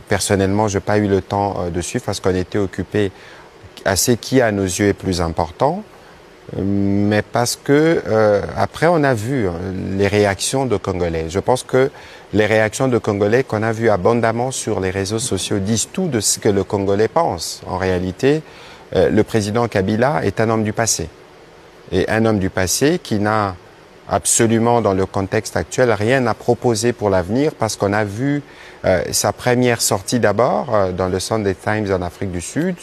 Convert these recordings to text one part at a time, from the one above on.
Personnellement, je n'ai pas eu le temps de suivre parce qu'on était occupé à ce qui, à nos yeux, est plus important. Mais parce que, après, on a vu les réactions de Congolais. Je pense que les réactions de Congolais qu'on a vues abondamment sur les réseaux sociaux disent tout de ce que le Congolais pense. En réalité, le président Kabila est un homme du passé. Et un homme du passé qui n'a absolument, dans le contexte actuel, rien à proposer pour l'avenir parce qu'on a vu sa première sortie d'abord dans le Sunday Times en Afrique du Sud,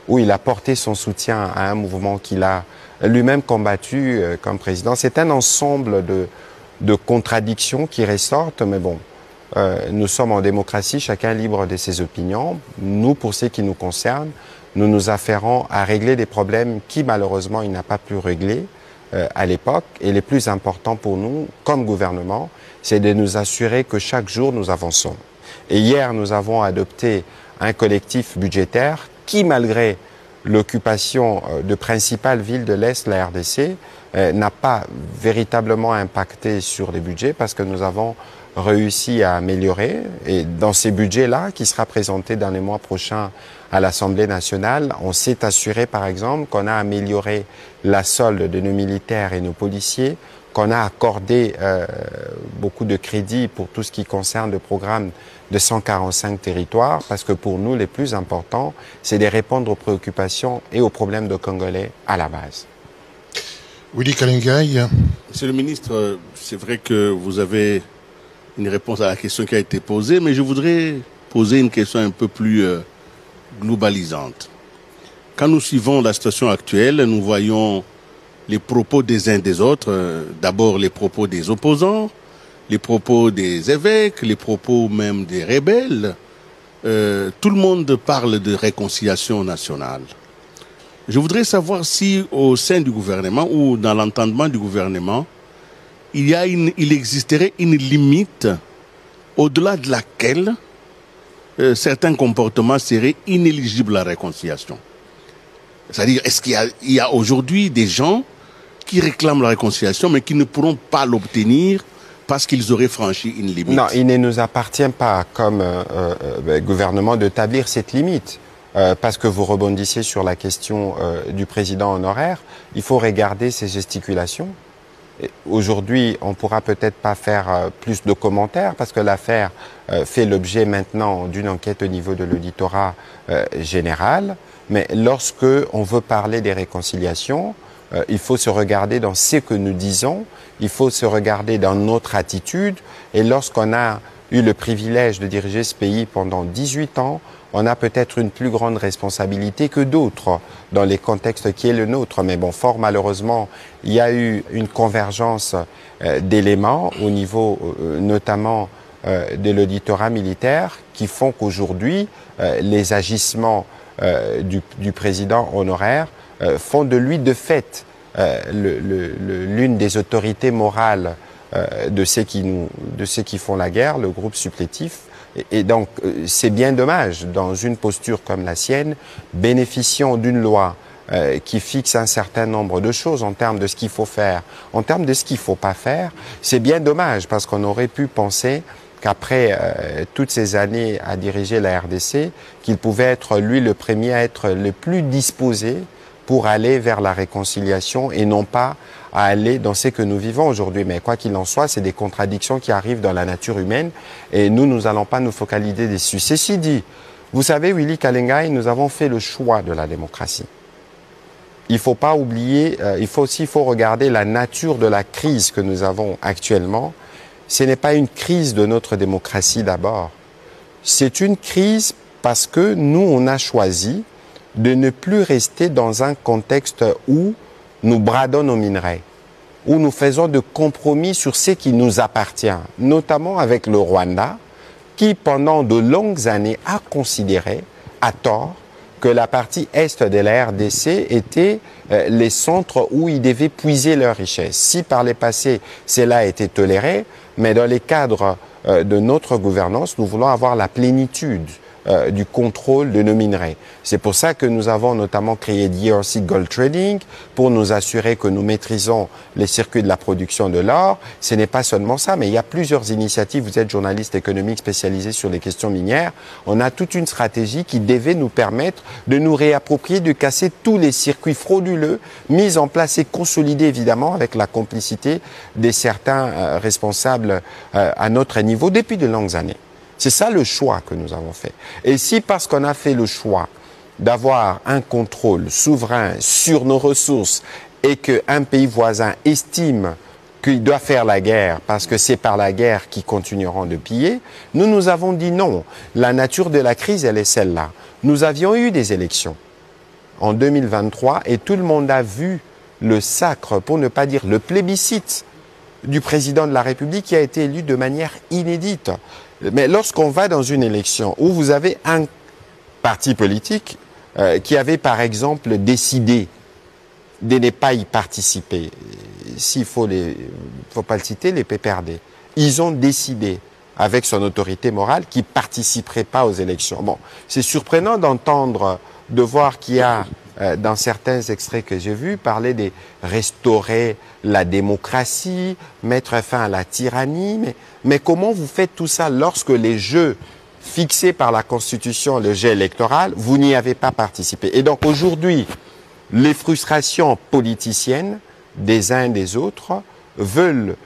où il a porté son soutien à un mouvement qu'il a lui-même combattu comme président. C'est un ensemble de contradictions qui ressortent, mais bon, nous sommes en démocratie, chacun libre de ses opinions. Nous, pour ce qui nous concerne, nous nous affairons à régler des problèmes qui, malheureusement, il n'a pas pu régler à l'époque. Et le plus important pour nous, comme gouvernement, c'est de nous assurer que chaque jour, nous avançons. Et hier, nous avons adopté un collectif budgétaire qui, malgré l'occupation de principales villes de l'Est, la RDC, n'a pas véritablement impacté sur les budgets parce que nous avons réussi à améliorer. Et dans ces budgets-là, qui sera présenté dans les mois prochains à l'Assemblée nationale, on s'est assuré, par exemple, qu'on a amélioré la solde de nos militaires et nos policiers, qu'on a accordé beaucoup de crédits pour tout ce qui concerne le programme de 145 territoires, parce que pour nous, les plus importants, c'est de répondre aux préoccupations et aux problèmes de Congolais à la base. Willy Kalengai. Monsieur le ministre, c'est vrai que vous avez une réponse à la question qui a été posée, mais je voudrais poser une question un peu plus globalisante. Quand nous suivons la situation actuelle, nous voyons les propos des uns des autres, d'abord les propos des opposants, les propos des évêques, les propos même des rebelles. Tout le monde parle de réconciliation nationale. Je voudrais savoir si au sein du gouvernement ou dans l'entendement du gouvernement, il existerait une limite au-delà de laquelle certains comportements seraient inéligibles à la réconciliation. C'est-à-dire, est-ce qu'il y a aujourd'hui des gens qui réclament la réconciliation mais qui ne pourront pas l'obtenir parce qu'ils auraient franchi une limite? Non, il ne nous appartient pas comme gouvernement d'établir cette limite. Parce que vous rebondissez sur la question du président honoraire, il faut regarder ses gesticulations. Aujourd'hui, on ne pourra peut-être pas faire plus de commentaires parce que l'affaire fait l'objet maintenant d'une enquête au niveau de l'auditorat général. Mais lorsque on veut parler des réconciliations, il faut se regarder dans ce que nous disons, il faut se regarder dans notre attitude. Et lorsqu'on a eu le privilège de diriger ce pays pendant 18 ans, on a peut-être une plus grande responsabilité que d'autres dans les contextes qui est le nôtre. Mais bon, fort malheureusement, il y a eu une convergence d'éléments au niveau notamment de l'auditorat militaire qui font qu'aujourd'hui, les agissements du président honoraire font de lui de fait l'une des autorités morales de ceux qui font la guerre, le groupe supplétif. Et donc, c'est bien dommage, dans une posture comme la sienne, bénéficiant d'une loi qui fixe un certain nombre de choses en termes de ce qu'il faut faire, en termes de ce qu'il ne faut pas faire, c'est bien dommage parce qu'on aurait pu penser qu'après toutes ces années à diriger la RDC, qu'il pouvait être lui le premier à être le plus disposé pour aller vers la réconciliation et non pas à aller dans ce que nous vivons aujourd'hui. Mais quoi qu'il en soit, c'est des contradictions qui arrivent dans la nature humaine et nous n'allons pas nous focaliser dessus. Ceci dit, vous savez, Willy Kalengai, nous avons fait le choix de la démocratie. Il ne faut pas oublier, il faut regarder la nature de la crise que nous avons actuellement. Ce n'est pas une crise de notre démocratie d'abord. C'est une crise parce que nous, on a choisi de ne plus rester dans un contexte où nous bradons nos minerais, où nous faisons de compromis sur ce qui nous appartient, notamment avec le Rwanda, qui pendant de longues années a considéré, à tort, que la partie est de la RDC était les centres où ils devaient puiser leurs richesses. Si par le passé, cela a été toléré, mais dans les cadres de notre gouvernance, nous voulons avoir la plénitude du contrôle de nos minerais. C'est pour ça que nous avons notamment créé DRC Gold Trading pour nous assurer que nous maîtrisons les circuits de la production de l'or. Ce n'est pas seulement ça, mais il y a plusieurs initiatives. Vous êtes journaliste économique spécialisé sur les questions minières. On a toute une stratégie qui devait nous permettre de nous réapproprier, de casser tous les circuits frauduleux mis en place et consolidés évidemment avec la complicité des certains responsables à notre niveau depuis de longues années. C'est ça le choix que nous avons fait. Et si parce qu'on a fait le choix d'avoir un contrôle souverain sur nos ressources et qu'un pays voisin estime qu'il doit faire la guerre parce que c'est par la guerre qu'ils continueront de piller, nous avons dit non. La nature de la crise, elle est celle-là. Nous avions eu des élections en 2023 et tout le monde a vu le sacre, pour ne pas dire le plébiscite, du président de la République qui a été élu de manière inédite. Mais lorsqu'on va dans une élection où vous avez un parti politique qui avait par exemple décidé de ne pas y participer, s'il faut pas le citer, les PPRD, ils ont décidé avec son autorité morale qu'ils ne participeraient pas aux élections. Bon, c'est surprenant d'entendre, de voir qu'il y a dans certains extraits que j'ai vus, parler de restaurer la démocratie, mettre fin à la tyrannie. Mais comment vous faites tout ça lorsque les jeux fixés par la Constitution, le jeu électoral, vous n'y avez pas participé? Et donc aujourd'hui, les frustrations politiciennes des uns et des autres veulent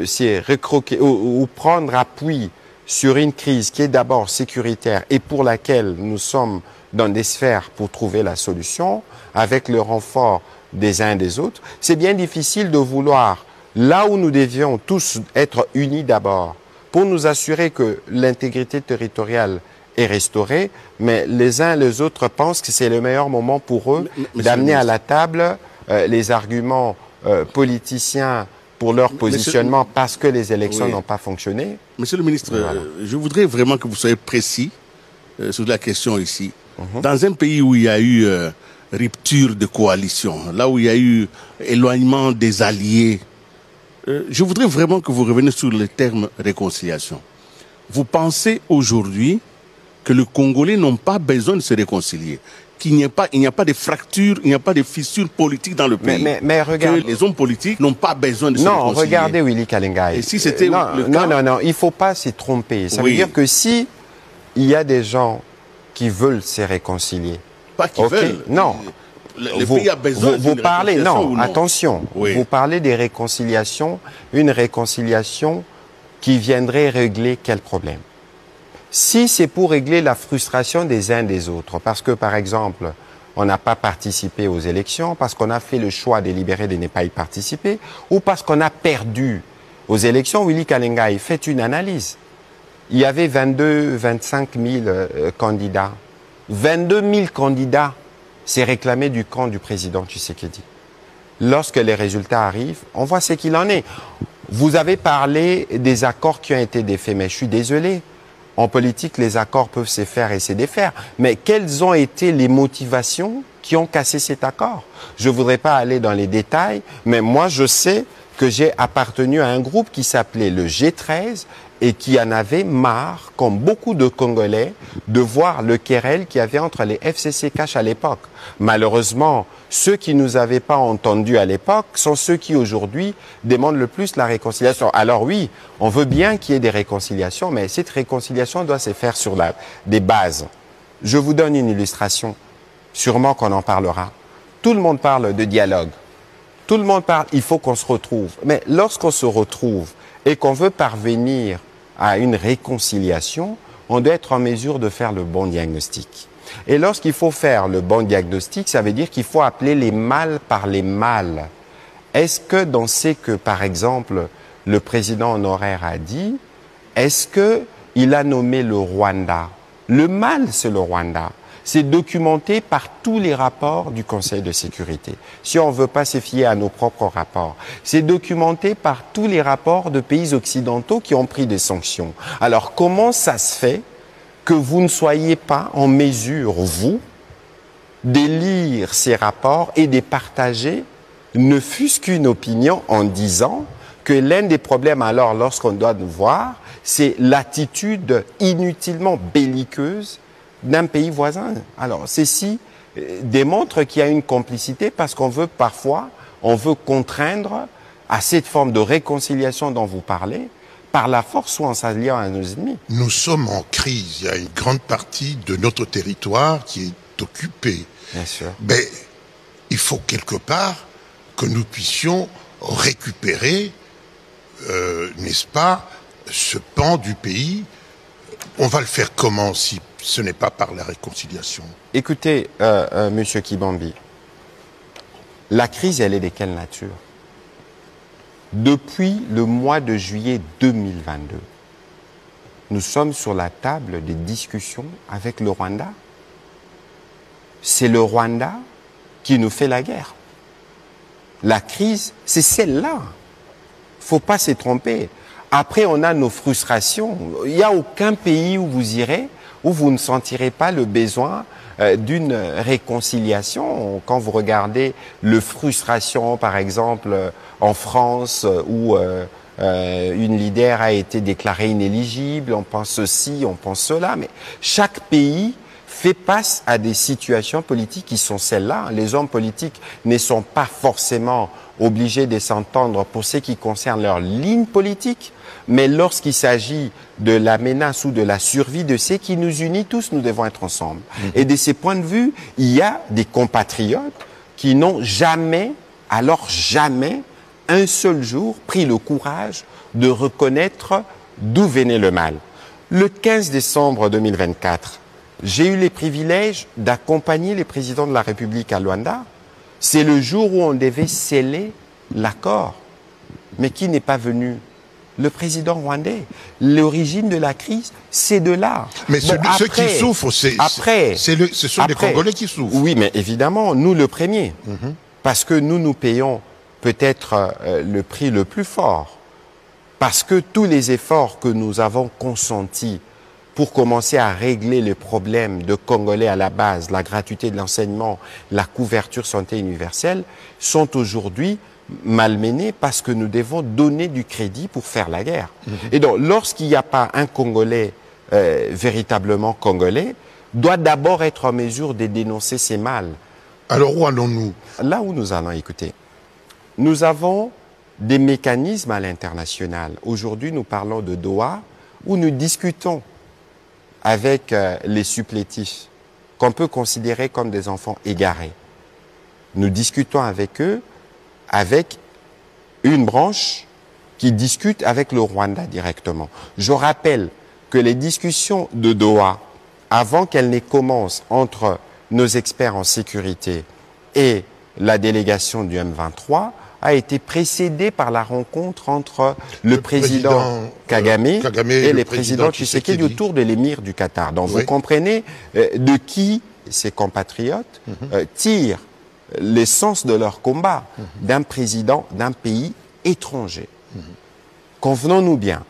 s'y recroquer ou prendre appui sur une crise qui est d'abord sécuritaire et pour laquelle nous sommes dans des sphères pour trouver la solution, avec le renfort des uns et des autres. C'est bien difficile de vouloir, là où nous devions tous être unis d'abord, pour nous assurer que l'intégrité territoriale est restaurée, mais les uns et les autres pensent que c'est le meilleur moment pour eux d'amener à la table les arguments politiciens pour leur positionnement parce que les élections n'ont pas fonctionné. Monsieur le ministre, je voudrais vraiment que vous soyez précis sur la question ici. Dans un pays où il y a eu rupture de coalition, là où il y a eu éloignement des alliés, je voudrais vraiment que vous reveniez sur le terme réconciliation. Vous pensez aujourd'hui que les Congolais n'ont pas besoin de se réconcilier, qu'il n'y a pas de fracture, il n'y a pas de fissure politique dans le pays. Mais regardez, que les hommes politiques n'ont pas besoin de se réconcilier. Non, regardez Willy Kalengai. Et si c'était le cas... Non, il ne faut pas s'y tromper. Ça veut dire que si il y a des gens qui veulent se réconcilier... Pas qui veulent. Non. Le pays a besoin vous parlez, non, attention, oui. Vous parlez des réconciliations, une réconciliation qui viendrait régler quel problème? Si c'est pour régler la frustration des uns des autres, parce que par exemple, on n'a pas participé aux élections, parce qu'on a fait le choix délibéré de ne pas y participer, ou parce qu'on a perdu aux élections, Willy Kalengai, fait une analyse. Il y avait 25 000 candidats. 22 000 candidats s'est réclamé du camp du président Tshisekedi. Lorsque les résultats arrivent, on voit ce qu'il en est. Vous avez parlé des accords qui ont été défaits, mais je suis désolé. En politique, les accords peuvent se faire et se défaire. Mais quelles ont été les motivations qui ont cassé cet accord? Je ne voudrais pas aller dans les détails, mais moi je sais que j'ai appartenu à un groupe qui s'appelait le G13 et qui en avait marre, comme beaucoup de Congolais, de voir le querelle qu'il y avait entre les FCC-Cash à l'époque. Malheureusement, ceux qui ne nous avaient pas entendus à l'époque sont ceux qui aujourd'hui demandent le plus la réconciliation. Alors oui, on veut bien qu'il y ait des réconciliations, mais cette réconciliation doit se faire sur des bases. Je vous donne une illustration, sûrement qu'on en parlera. Tout le monde parle de dialogue. Tout le monde parle, il faut qu'on se retrouve. Mais lorsqu'on se retrouve et qu'on veut parvenir à une réconciliation, on doit être en mesure de faire le bon diagnostic. Et lorsqu'il faut faire le bon diagnostic, ça veut dire qu'il faut appeler les mal par les mal. Est-ce que dans ce que, par exemple, le président honoraire a dit, est-ce qu'il a nommé le Rwanda? Le mal, c'est le Rwanda. C'est documenté par tous les rapports du Conseil de sécurité. Si on ne veut pas se fier à nos propres rapports, c'est documenté par tous les rapports de pays occidentaux qui ont pris des sanctions. Alors comment ça se fait que vous ne soyez pas en mesure, vous, de lire ces rapports et de partager, ne fût-ce qu'une opinion en disant que l'un des problèmes alors, lorsqu'on doit nous voir, c'est l'attitude inutilement belliqueuse d'un pays voisin. Alors, ceci démontre qu'il y a une complicité parce qu'on veut parfois, on veut contraindre à cette forme de réconciliation dont vous parlez, par la force ou en s'alliant à nos ennemis. Nous sommes en crise. Il y a une grande partie de notre territoire qui est occupée. Bien sûr. Mais il faut quelque part que nous puissions récupérer, n'est-ce pas, ce pan du pays. On va le faire comment si ce n'est pas par la réconciliation? Écoutez, Monsieur Kibambi, la crise, elle est de quelle nature? Depuis le mois de juillet 2022, nous sommes sur la table des discussions avec le Rwanda. C'est le Rwanda qui nous fait la guerre. La crise, c'est celle-là. Faut pas se tromper. Après, on a nos frustrations. Il n'y a aucun pays où vous irez où vous ne sentirez pas le besoin d'une réconciliation. Quand vous regardez le frustration, par exemple, en France, où une leader a été déclarée inéligible, on pense ceci, on pense cela, mais chaque pays fait face à des situations politiques qui sont celles-là. Les hommes politiques ne sont pas forcément obligés de s'entendre pour ce qui concerne leur ligne politique, mais lorsqu'il s'agit de la menace ou de la survie de ce qui nous unit tous, nous devons être ensemble. Et de ces points de vue, il y a des compatriotes qui n'ont jamais, alors jamais, un seul jour pris le courage de reconnaître d'où venait le mal. Le 15 décembre 2024, j'ai eu les privilèges d'accompagner les présidents de la République à Luanda. C'est le jour où on devait sceller l'accord. Mais qui n'est pas venu? Le président rwandais. L'origine de la crise, c'est de là. Mais ceux qui souffrent, ce sont les Congolais qui souffrent. Oui, mais évidemment, nous le premier. Parce que nous payons peut-être le prix le plus fort. Parce que tous les efforts que nous avons consentis pour commencer à régler les problèmes de Congolais à la base, la gratuité de l'enseignement, la couverture santé universelle, sont aujourd'hui malmenés parce que nous devons donner du crédit pour faire la guerre. Et donc, lorsqu'il n'y a pas un Congolais véritablement congolais, doit d'abord être en mesure de dénoncer ces mal. Alors où allons-nous? Là où nous allons, écoutez, nous avons des mécanismes à l'international. Aujourd'hui, nous parlons de Doha, où nous discutons avec les supplétifs, qu'on peut considérer comme des enfants égarés. Nous discutons avec eux, avec une branche qui discute avec le Rwanda directement. Je rappelle que les discussions de Doha, avant qu'elles ne commencent entre nos experts en sécurité et la délégation du M23, a été précédée par la rencontre entre le président Kagame et le président Tshisekedi autour de l'émir du Qatar. Donc vous comprenez de qui ces compatriotes tirent l'essence de leur combat d'un président d'un pays étranger. Convenons-nous bien,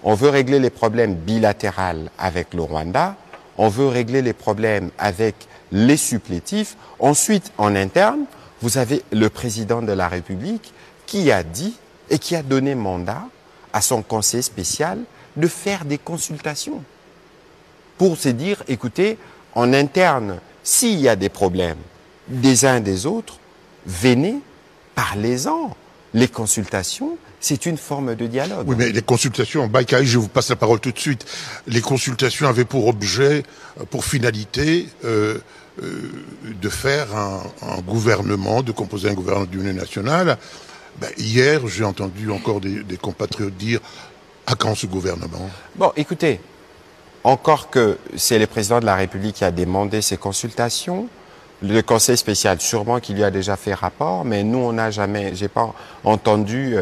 on veut régler les problèmes bilatéraux avec le Rwanda, on veut régler les problèmes avec les supplétifs. Ensuite, en interne, vous avez le président de la République qui a dit et qui a donné mandat à son conseil spécial de faire des consultations pour se dire, écoutez, en interne, s'il y a des problèmes des uns et des autres, venez, parlez-en. Les consultations, c'est une forme de dialogue. Oui, mais les consultations, Baïkaï, je vous passe la parole tout de suite. Les consultations avaient pour objet, pour finalité, de faire un gouvernement, de composer un gouvernement d'union nationale. Ben, hier, j'ai entendu encore des compatriotes dire à quand ce gouvernement? Bon, écoutez, encore que c'est le président de la République qui a demandé ces consultations, le conseil spécial, sûrement qu'il lui a déjà fait rapport, mais nous, on n'a jamais, j'ai pas entendu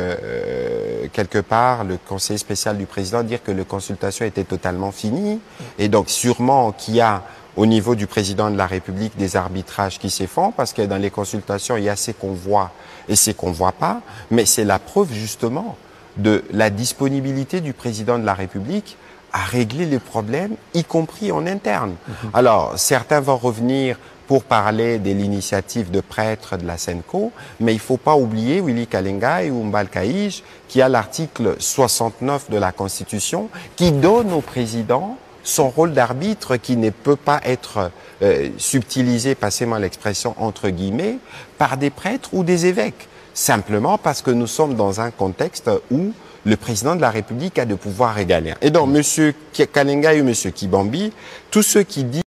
quelque part le conseil spécial du président dire que les consultations étaient totalement finies. Et donc, sûrement qu'il y a au niveau du président de la République des arbitrages qui se font, parce que dans les consultations, il y a ce qu'on voit et ce qu'on ne voit pas, mais c'est la preuve justement de la disponibilité du président de la République à régler les problèmes, y compris en interne. Alors, certains vont revenir pour parler de l'initiative de prêtres de la Senko, mais il ne faut pas oublier Willy Kalengai ou Mbalkaïj, qui a l'article 69 de la Constitution, qui donne au président son rôle d'arbitre qui ne peut pas être subtilisé, passez-moi l'expression entre guillemets, par des prêtres ou des évêques. Simplement parce que nous sommes dans un contexte où le président de la République a de pouvoirs régaliens. Et donc, M. Kalenga et M. Kibambi, tous ceux qui disent